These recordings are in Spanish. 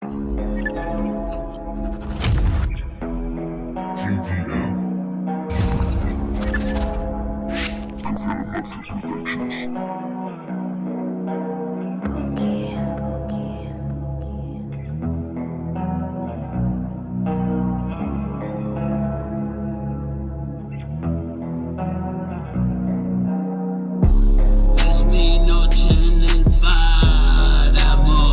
Es mi noche en el páramo,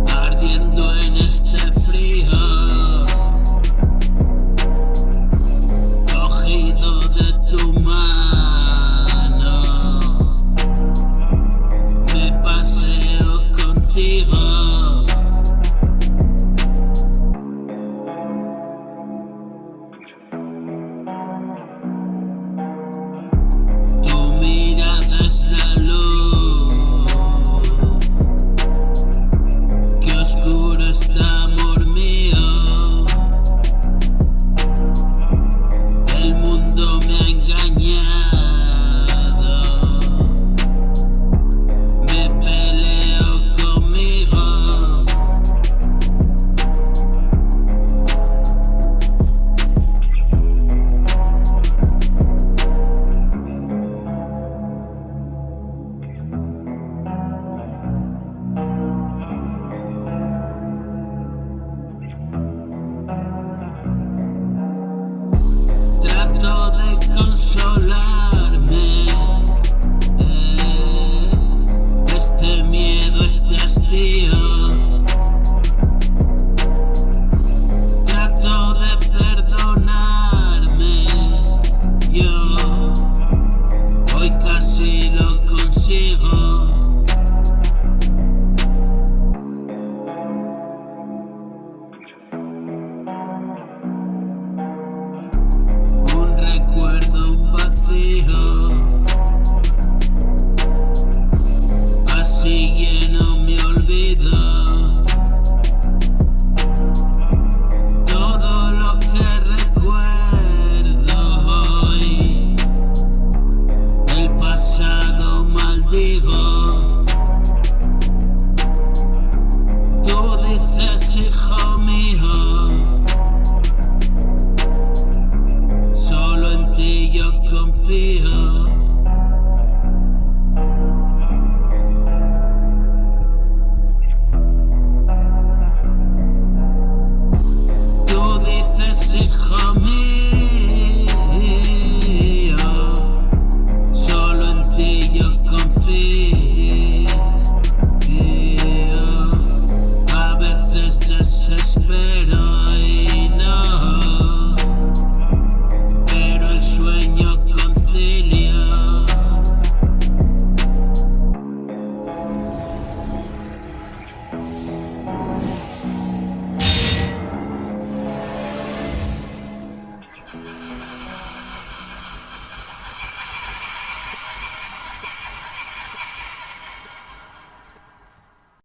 ardiendo en este frío, cogido de tu mano, me paseo contigo. Tu mirada es la luz, qué oscuro está, amor mío. El mundo me ha engañado, me peleo conmigo. Trato de consolarme, este miedo, este hastío.